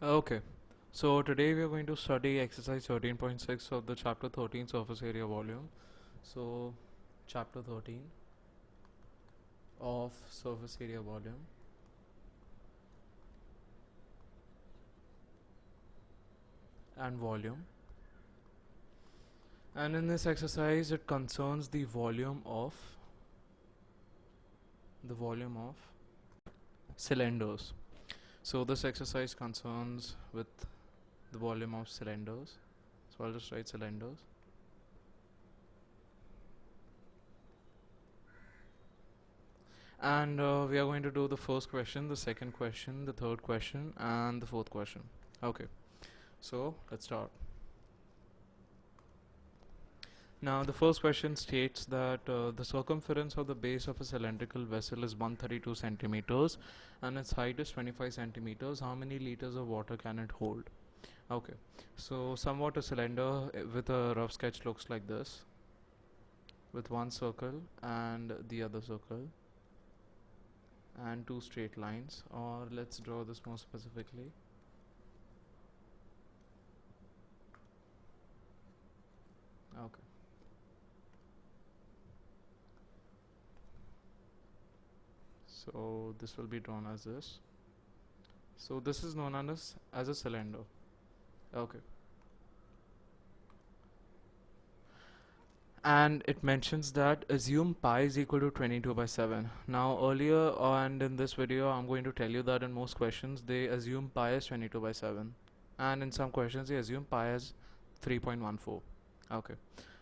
Okay, so today we are going to study exercise 13.6 of the chapter 13 surface area volume. So, chapter 13 of surface area volume, and volume. And in this exercise, it concerns the volume of cylinders. So this exercise concerns with the volume of cylinders. So I'll just write cylinders. And we are going to do the first question, the second question, the third question, and the fourth question. Okay, so let's start. Now the first question states that the circumference of the base of a cylindrical vessel is 132 centimeters and its height is 25 centimeters. How many liters of water can it hold? Okay, so somewhat a cylinder with a rough sketch looks like this, with one circle and the other circle and two straight lines, or let's draw this more specifically. Okay, so this will be drawn as this. So this is known as a cylinder. Okay, and it mentions that assume pi is equal to 22 by 7. Now earlier and in this video I'm going to tell you that in most questions they assume pi as 22 by 7, and in some questions they assume pi as 3.14. Okay,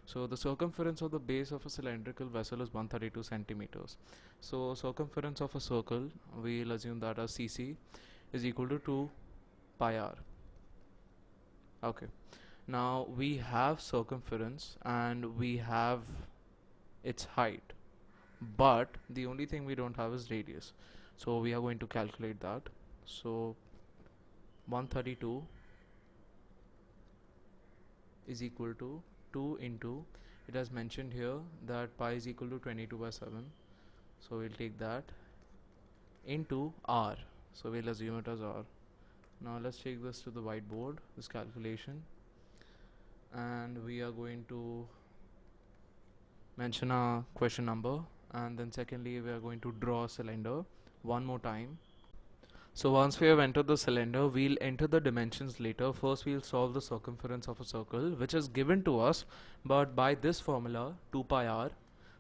so the circumference of the base of a cylindrical vessel is 132 centimeters. So circumference of a circle, we'll assume that as cc, is equal to 2 pi r. Okay, now we have circumference and we have its height, but the only thing we don't have is radius. So we are going to calculate that. So 132 is equal to 2 into, it has mentioned here that pi is equal to 22 by 7, so we'll take that, into r, so we'll assume it as r. Now let's take this to the whiteboard, this calculation, and we are going to mention a question number, and then secondly we are going to draw a cylinder one more time. So once we have entered the cylinder, we'll enter the dimensions later. First we'll solve the circumference of a circle, which is given to us, but by this formula 2 pi r,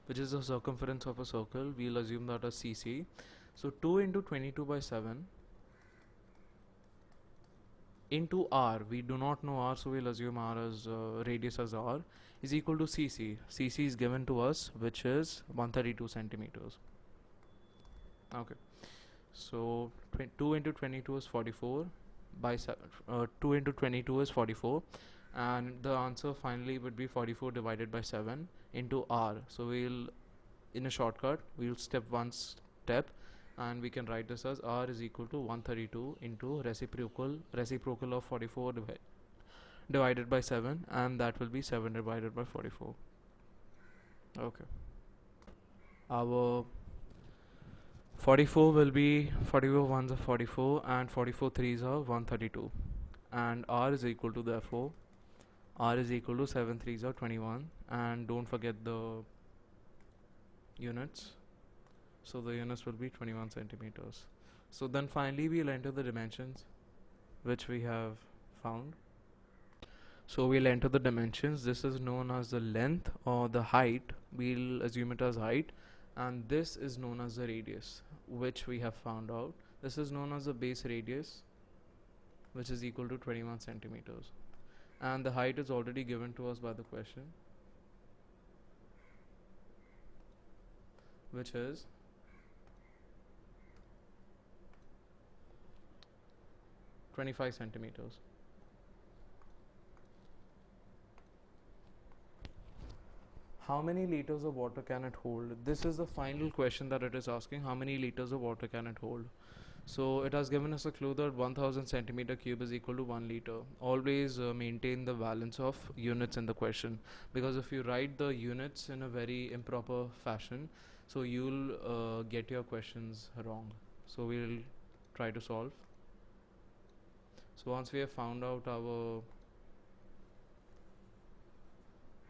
which is the circumference of a circle, we'll assume that as cc. So 2 into 22 by 7 into r, we do not know r, so we'll assume r as radius as r, is equal to cc. Cc is given to us, which is 132 centimeters. Okay, so 2 into 22 is 44 by 7, 2 into 22 is 44, and the answer finally would be 44 divided by 7 into r. So we'll, in a shortcut, we'll step one step, and we can write this as r is equal to 132 into reciprocal of 44 divided by 7, and that will be 7 divided by 44. Okay, our 44 will be 44 ones are 44 and 44 threes are 132, and r is equal to, therefore r is equal to 7 threes are 21, and don't forget the units, so the units will be 21 centimeters. So then finally we'll enter the dimensions which we have found. So we'll enter the dimensions. This is known as the length or the height, we'll assume it as height, and this is known as the radius, which we have found out. This is known as the base radius, which is equal to 21 centimeters, and the height is already given to us by the question, which is 25 centimeters. How many liters of water can it hold? This is the final question that it is asking. How many liters of water can it hold? So it has given us a clue that 1000 centimeter cube is equal to 1 liter. Always maintain the balance of units in the question, because if you write the units in a very improper fashion, so you'll get your questions wrong. So we'll try to solve. So once we have found out our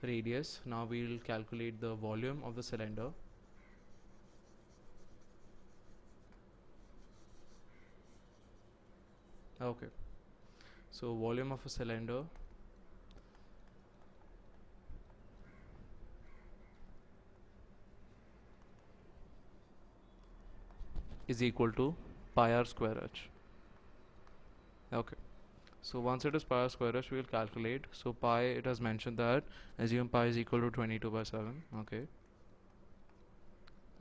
radius, now we will calculate the volume of the cylinder. Okay, so volume of a cylinder is equal to pi r square h. Okay, so once it is pi r square h, we will calculate. So pi, it has mentioned that assume pi is equal to 22/7. Okay,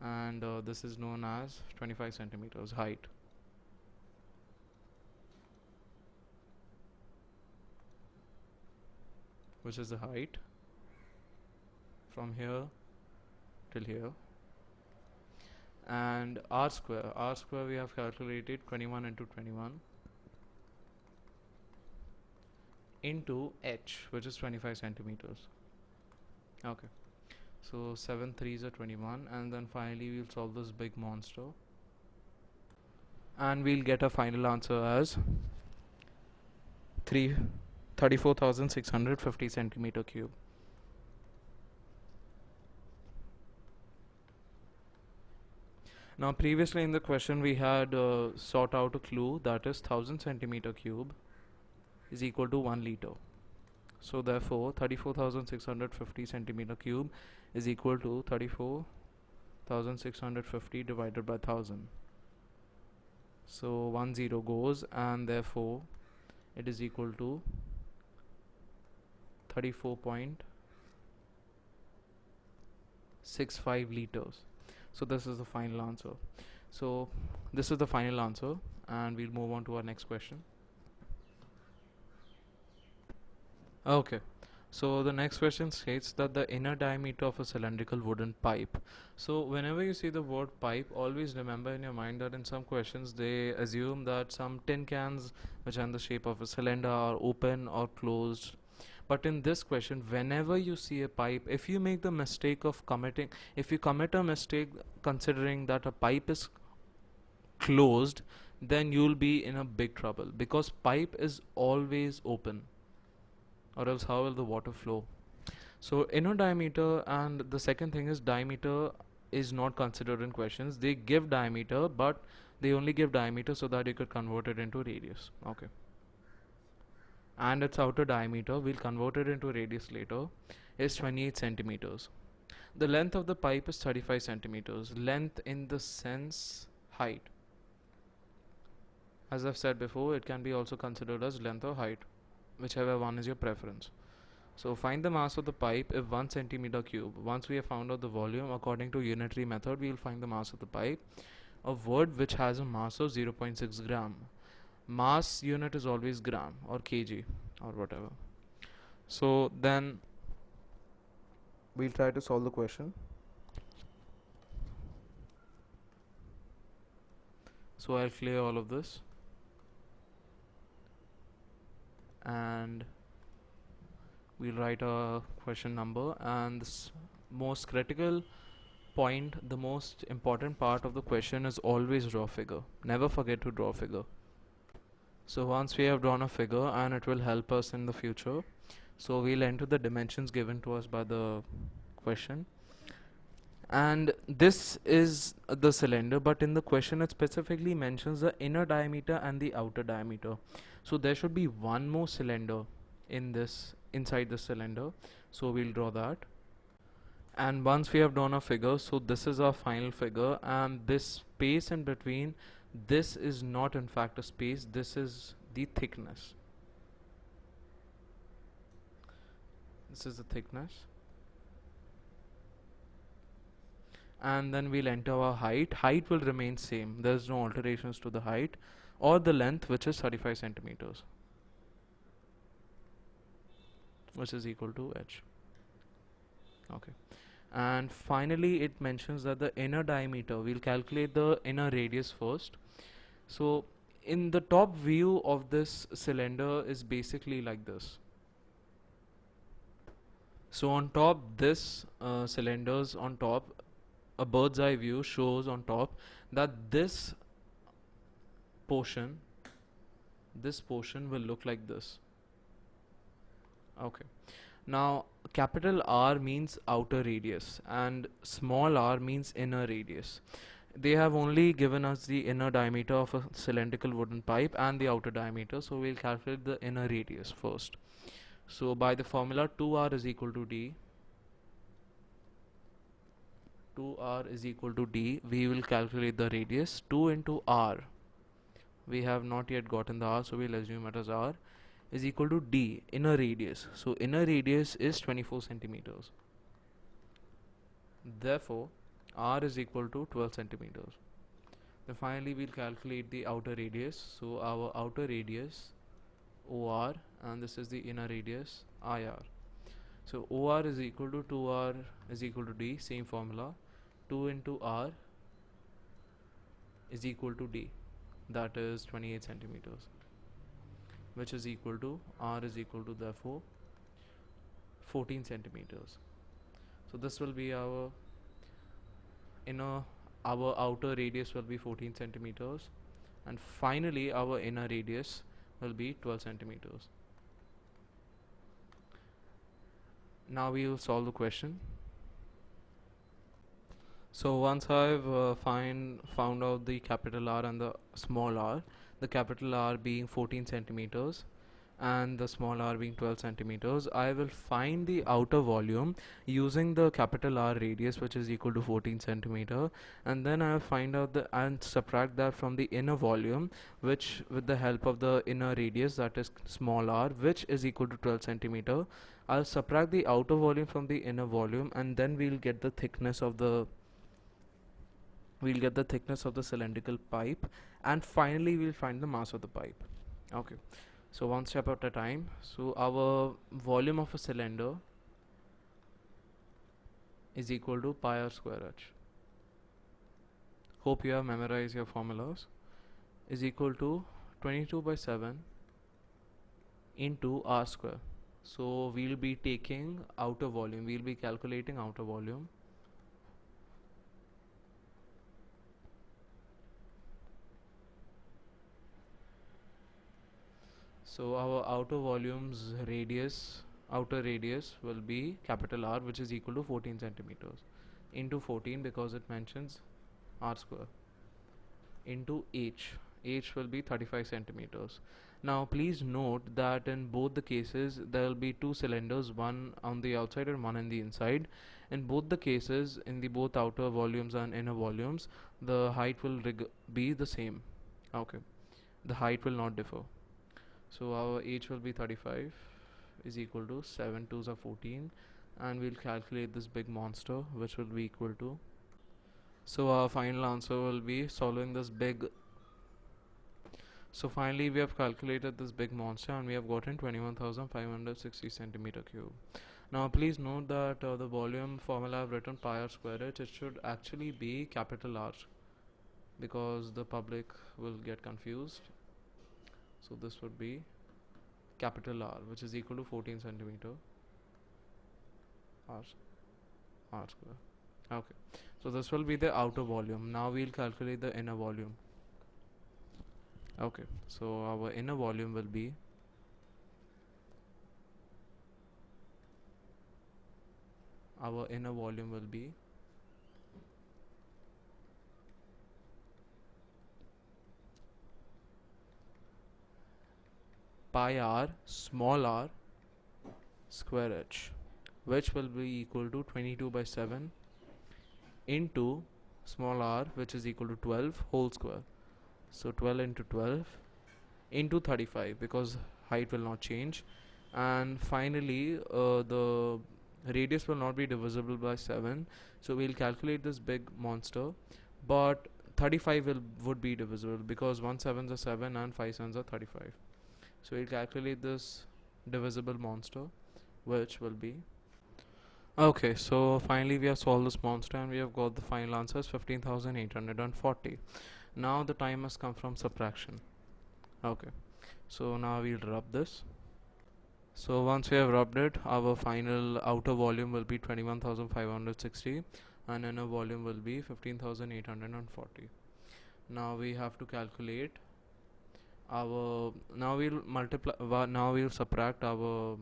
and this is known as 25 centimeters height. Which is the height from here till here. And r square we have calculated 21 into 21 into h, which is 25 centimeters. Okay, so 7 3s are 21, and then finally we'll solve this big monster, and we'll get a final answer as 34,650 centimeter cube. Now previously in the question we had sought out a clue, that is 1000 centimeter cube is equal to 1 liter. So therefore 34,650 centimeter cube is equal to 34,650 divided by 1000. So 1 0 goes, and therefore it is equal to 34.65 liters. So this is the final answer. So this is the final answer, and we'll move on to our next question. Okay, so the next question states that the inner diameter of a cylindrical wooden pipe. So whenever you see the word pipe, always remember in your mind that in some questions they assume that some tin cans which are in the shape of a cylinder are open or closed. But in this question, whenever you see a pipe, if you make the mistake of if you commit a mistake considering that a pipe is closed, then you'll be in a big trouble, because pipe is always open, or else how will the water flow? So inner diameter, and the second thing is diameter is not considered in questions. They give diameter, but they only give diameter so that you could convert it into radius. Okay, and its outer diameter, we'll convert it into radius later, is 28 centimeters. The length of the pipe is 35 centimeters. Length in the sense height. As I've said before, it can be also considered as length or height, whichever one is your preference. So find the mass of the pipe if 1 centimeter cube. Once we have found out the volume according to unitary method, we will find the mass of the pipe. A word which has a mass of 0.6 gram. Mass unit is always gram or kg or whatever. So then we'll try to solve the question. So I'll clear all of this, and we'll write a question number, and this most critical point, the most important part of the question is always draw figure. Never forget to draw figure. So once we have drawn a figure, and it will help us in the future, so we'll enter the dimensions given to us by the question. And this is the cylinder, but in the question it specifically mentions the inner diameter and the outer diameter. So there should be one more cylinder inside the cylinder, so we'll draw that. And once we have drawn a figure, so this is our final figure, and this space in between, this is not in fact a space, this is the thickness. This is the thickness. And then we'll enter our height. Height will remain same, there's no alterations to the height, or the length, which is 35 centimeters, which is equal to h. Okay, and finally it mentions that the inner diameter, we'll calculate the inner radius first. So in the top view of this cylinder is basically like this. So on top, this cylinders on top, a bird's eye view shows on top that this portion this portion will look like this. Okay. Now capital R means outer radius and small r means inner radius. They have only given us the inner diameter of a cylindrical wooden pipe and the outer diameter, so we'll calculate the inner radius first. So by the formula 2r is equal to d, 2r is equal to d, we will calculate the radius. 2 into r, we have not yet gotten the r, so we'll assume it as r, is equal to d, inner radius. So inner radius is 24 centimeters. Therefore r is equal to 12 centimeters. Then finally we'll calculate the outer radius. So our outer radius OR, and this is the inner radius IR. So OR is equal to 2R is equal to D, same formula. 2 into R is equal to D, that is 28 centimeters, which is equal to R is equal to therefore 14 centimeters. So this will be our outer radius will be 14 centimeters, and finally our inner radius will be 12 centimeters. Now we will solve the question. So once I've found out the capital R and the small r, the capital R being 14 centimeters and the small r being 12 centimeters, I will find the outer volume using the capital R radius, which is equal to 14 centimeter, and then I will find out and subtract that from the inner volume, which with the help of the inner radius, that is small r, which is equal to 12 centimeter. I'll subtract the outer volume from the inner volume, and then we'll get the thickness of the cylindrical pipe, and finally we'll find the mass of the pipe. Okay, so one step at a time. So our volume of a cylinder is equal to pi r square h. Hope you have memorized your formulas. Is equal to 22 by 7 into r square. So we'll be taking outer volume, we'll be calculating outer volume. So our outer radius will be capital R, which is equal to 14 centimeters, into 14 because it mentions r square, into h will be 35 centimeters. Now please note that in both the cases there will be two cylinders, one on the outside and one on the inside. In both the cases, in the both outer volumes and inner volumes, the height will be the same. Okay, the height will not differ. So our h will be 35 is equal to 7 2s are 14, and we'll calculate this big monster, which will be equal to, so our final answer will be solving this big. So finally we have calculated this big monster and we have gotten 21,560 centimeter cube. Now please note that the volume formula I have written pi r square h, it should actually be capital R, because the public will get confused. So this would be capital R, which is equal to 14 centimeter r square. Okay, so this will be the outer volume. Now we'll calculate the inner volume. Okay, so our inner volume will be pi r small r square h, which will be equal to 22 by 7 into small r, which is equal to 12 whole square. So 12 into 12 into 35, because height will not change, and finally the radius will not be divisible by 7, so we'll calculate this big monster, but 35 would be divisible, because 1 7s are 7 and 5 7s are 35. So we'll calculate this divisible monster, which will be, okay, so finally we have solved this monster and we have got the final answer as 15,840. Now the time has come from subtraction. Okay, so now we'll rub this. So once we have rubbed it, our final outer volume will be 21,560 and inner volume will be 15,840. Now we have to calculate our now we'll multiply now we'll subtract our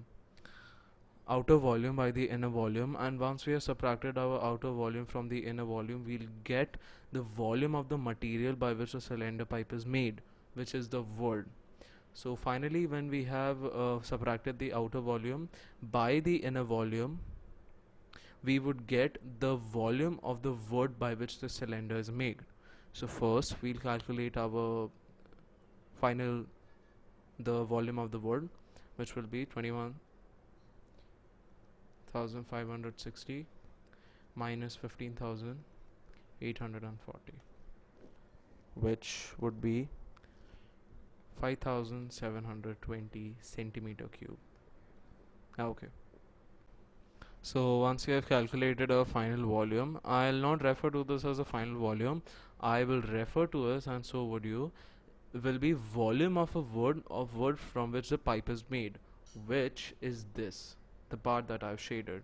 outer volume by the inner volume, and once we have subtracted our outer volume from the inner volume, we'll get the volume of the material by which the cylinder pipe is made, which is the wood. So finally, when we have subtracted the outer volume by the inner volume, we would get the volume of the wood by which the cylinder is made. So first we'll calculate our final the volume of the wood, which will be 21,560 minus 15,840, which would be 5,720 centimeter cube. Okay. So once you have calculated a final volume, I'll not refer to this as a final volume. I will refer to it, and so would you, will be volume of a wood from which the pipe is made, which is this, the part that I've shaded.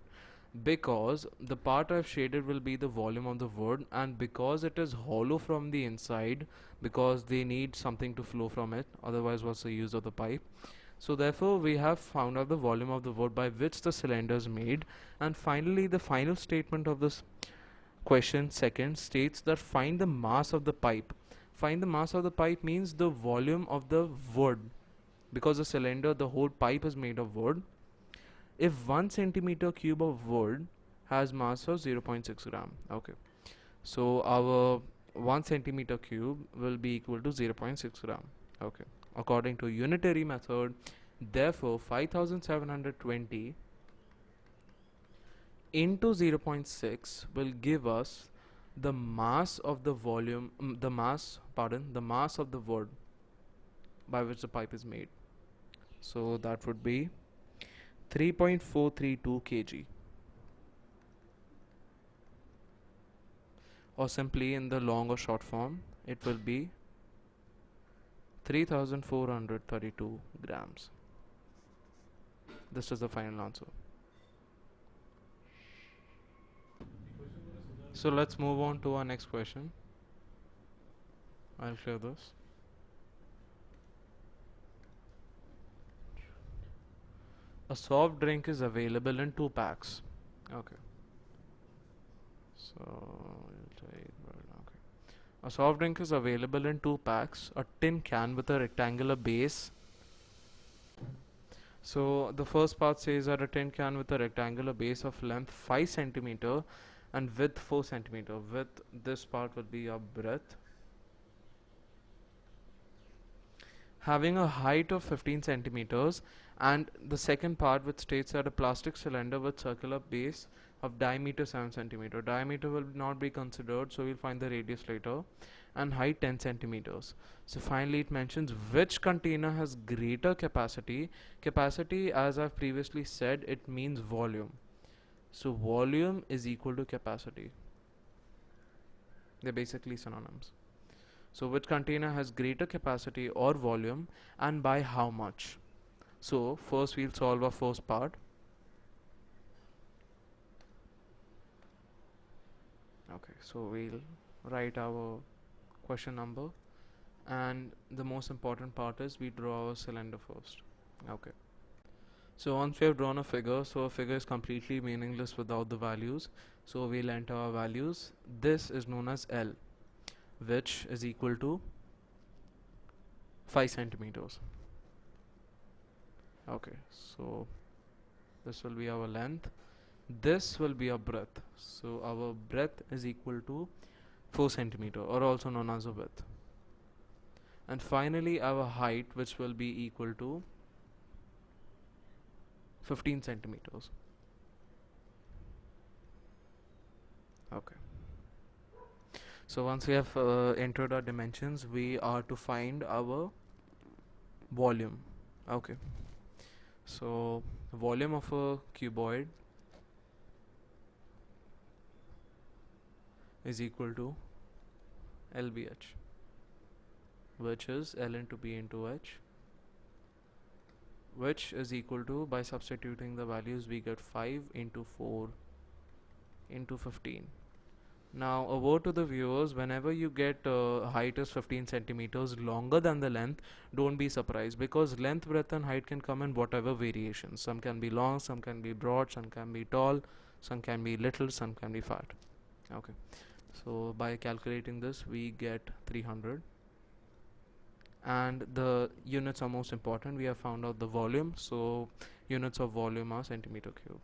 Because the part I've shaded will be the volume of the wood, and because it is hollow from the inside, because they need something to flow from it, otherwise what's the use of the pipe? So therefore we have found out the volume of the wood by which the cylinder is made. And finally, the final statement of this question second states that find the mass of the pipe. Find the mass of the pipe means the volume of the wood, because the cylinder, the whole pipe is made of wood. If 1 centimeter cube of wood has mass of 0.6 gram. Okay, so our 1 centimeter cube will be equal to 0.6 gram. Okay, according to unitary method, therefore 5720 into 0.6 will give us the mass of the volume, the mass of the wood by which the pipe is made. So that would be 3.432 kg, or simply in the long or short form it will be 3,432 grams. This is the final answer. So let's move on to our next question. I'll clear this. A soft drink is available in 2 packs. Okay. So we'll take okay. A soft drink is available in 2 packs. A tin can with a rectangular base. So the first part says that a tin can with a rectangular base of length 5 centimeter and width 4 centimeter. Width, this part will be a breadth, having a height of 15 centimeters, and the second part which states that a plastic cylinder with circular base of diameter 7 centimeter. Diameter will not be considered, so we'll find the radius later, and height 10 centimeters. So finally it mentions which container has greater capacity. Capacity, as I've previously said, it means volume. So volume is equal to capacity. They're basically synonyms. So which container has greater capacity or volume, and by how much? So first we'll solve our first part. Okay, so we'll write our question number, and the most important part is we draw our cylinder first. Okay, so once we have drawn a figure, so a figure is completely meaningless without the values, so we'll enter our values. This is known as L, which is equal to 5 centimeters. Okay, so this will be our length, this will be our breadth, so our breadth is equal to 4 centimeter, or also known as a width, and finally our height, which will be equal to 15 centimeters. Okay, so once we have entered our dimensions, we are to find our volume. Okay, so volume of a cuboid is equal to LBH, which is L into B into H, which is equal to, by substituting the values, we get 5 into 4 into 15, Now, a word to the viewers, whenever you get height is 15 centimeters longer than the length, don't be surprised, because length, breadth and height can come in whatever variations. Some can be long, some can be broad, some can be tall, some can be little, some can be fat. Okay, so by calculating this we get 300, and the units are most important. We have found out the volume, so units of volume are centimeter cube.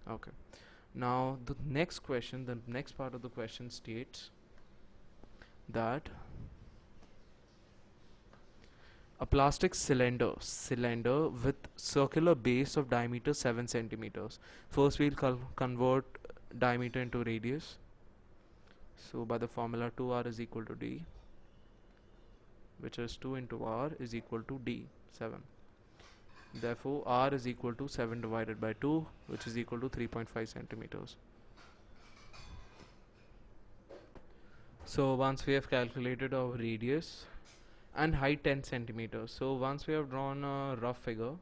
Okay, now the next question, the next part of the question states that a plastic cylinder with circular base of diameter 7 centimeters. First we'll convert diameter into radius. So by the formula 2r is equal to d, which is 2 into r is equal to d, 7. Therefore r is equal to 7 divided by 2, which is equal to 3.5 centimeters. So once we have calculated our radius and height 10 centimeters, so once we have drawn a rough figure,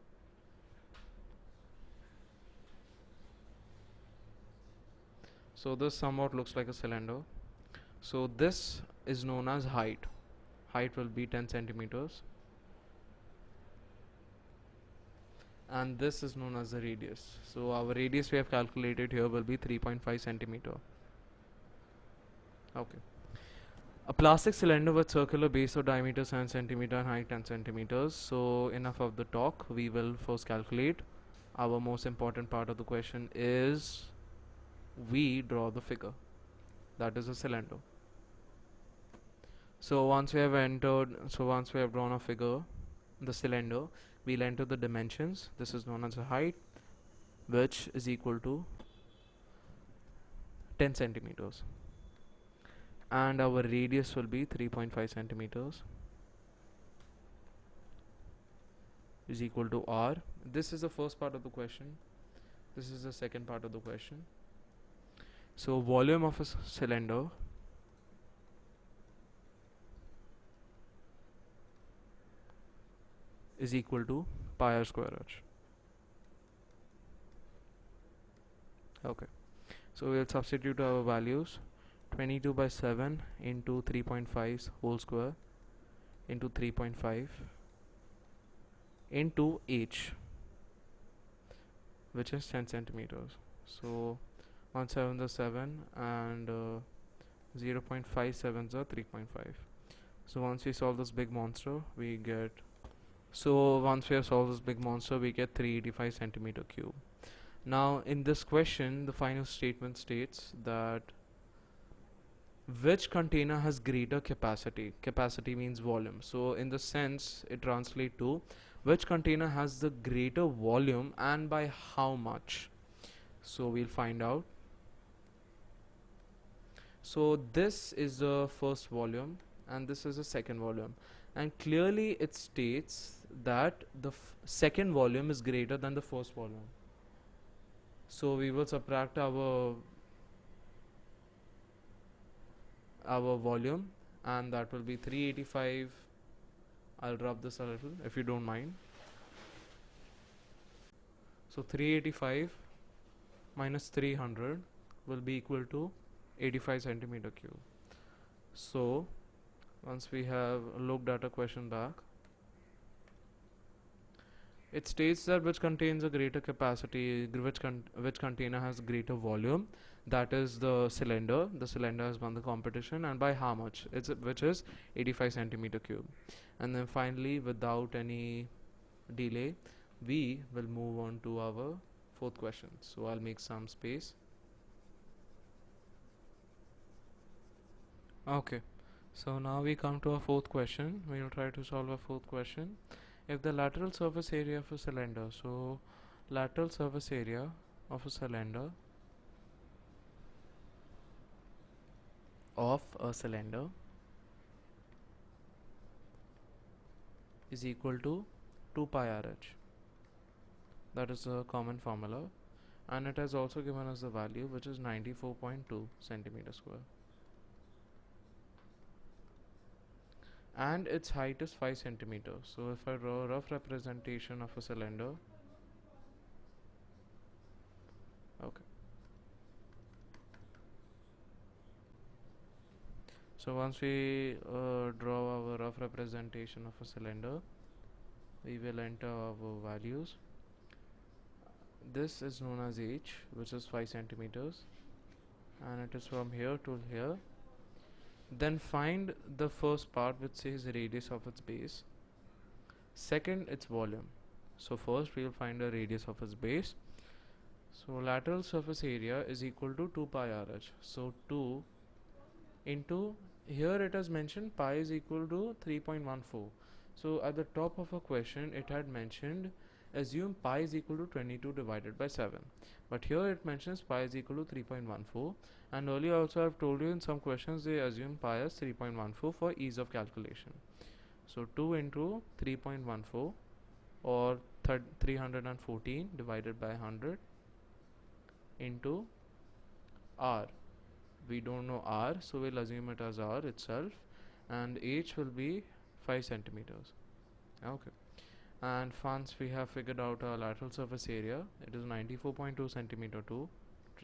so this somewhat looks like a cylinder. So this is known as height. Height will be 10 centimeters, and this is known as the radius. So our radius we have calculated here will be 3.5 centimeter. Okay. A plastic cylinder with circular base of diameter 7 centimeter and height 10 centimeters. So enough of the talk. We will first calculate. Our most important part of the question is we draw the figure. That is a cylinder. So once we have drawn a figure, the cylinder, we'll enter the dimensions. This is known as the height, which is equal to 10 centimeters. And our radius will be 3.5 centimeters is equal to r. This is the first part of the question. This is the second part of the question. So volume of a cylinder is equal to pi r square h. Okay, so we'll substitute our values. 22 by 7 into 3.5 whole square into 3.5 into h, which is 10 centimeters. So 1 7 is 7 and 0.57 are 3.5. So once we solve this big monster, we get 385 centimeter cube. Now in this question, the final statement states that which container has greater capacity. Capacity means volume. So in the sense, it translates to which container has the greater volume and by how much. So we'll find out. So this is the first volume and this is the second volume, and clearly it states that the second volume is greater than the first volume. So we will subtract our volume, and that will be 385. I'll rub this a little if you don't mind. So 385 minus 300 will be equal to 85 centimeter cube. So once we have looked at a question back, it states that which contains a greater capacity, which container has greater volume. That is the cylinder. The cylinder has won the competition, and by how much? Which is 85 centimeter cube. And then finally, without any delay, we will move on to our fourth question. So I'll make some space. Okay, so now we come to our fourth question. We will try to solve a fourth question. If the lateral surface area of a cylinder, so lateral surface area of a cylinder is equal to 2 pi rh. That is a common formula, and it has also given us the value, which is 94.2 centimeter square, and its height is 5 centimeters. So if I draw a rough representation of a cylinder, okay, So once we draw our rough representation of a cylinder, we will enter our values. This is known as h, which is 5 centimeters, and it is from here to here. Then find the first part which says radius of its base. Second, its volume. So first we will find the radius of its base. So lateral surface area is equal to 2 pi rh. So 2 into, here it has mentioned pi is equal to 3.14. So at the top of a question it had mentioned assume pi is equal to 22 divided by 7, but here it mentions pi is equal to 3.14, and earlier also I have told you in some questions they assume pi as 3.14 for ease of calculation. So 2 into 3.14 or 314 divided by 100 into r. We don't know r, so we'll assume it as r itself, and h will be 5 centimeters. Okay, and once we have figured out our lateral surface area, it is 94.2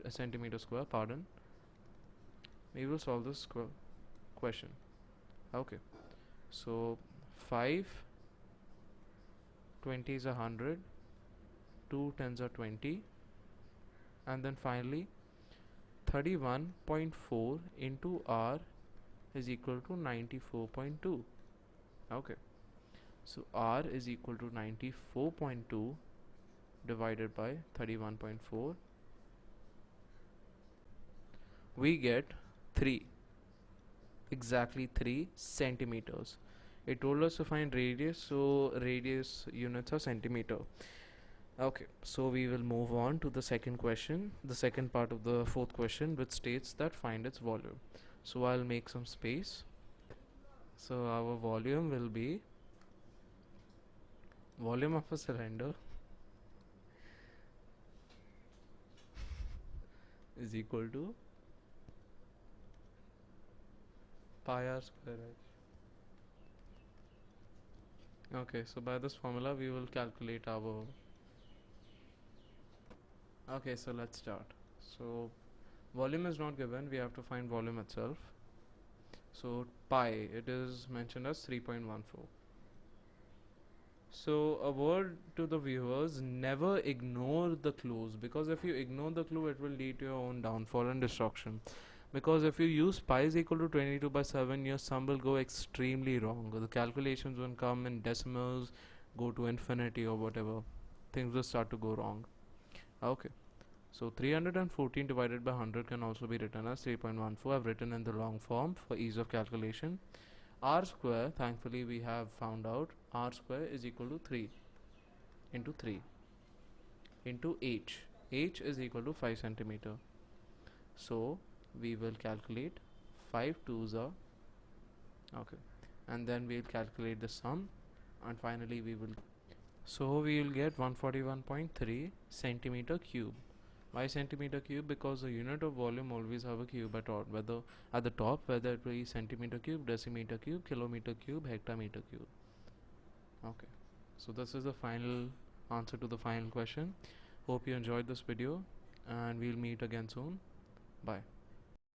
centimeter square, pardon. We will solve this question. Okay, so 5 20s are 100, 2 10s are 20, and then finally 31.4 into r is equal to 94.2. Okay, so r is equal to 94.2 divided by 31.4. We get 3, exactly 3 centimeters. It told us to find radius, so radius units are centimeter. Okay, so we will move on to the second question, the second part of the fourth question, which states that find its volume. So I'll make some space. So our volume will be volume of a cylinder is equal to pi r square h. Okay, so by this formula we will calculate our. Okay, so let's start. So volume is not given, we have to find volume itself. So pi, it is mentioned as 3.14. So a word to the viewers, never ignore the clues, because if you ignore the clue it will lead to your own downfall and destruction. Because if you use pi is equal to 22 by 7, your sum will go extremely wrong. The calculations will come in decimals, go to infinity or whatever. Things will start to go wrong. Okay, so 314 divided by 100 can also be written as 3.14. I've written in the long form for ease of calculation. R square, thankfully we have found out, R square is equal to 3 into 3 into h. H is equal to 5 centimeter. So we will calculate 5 2s are, okay, and then we'll calculate the sum, and finally we will, so we will get 141.3 centimeter cube. Why centimeter cube? Because the unit of volume always have a cube at all, whether at the top, whether it be centimeter cube, decimeter cube, kilometer cube, hectometer cube. Okay, so this is the final answer to the final question. Hope you enjoyed this video, and we'll meet again soon. Bye.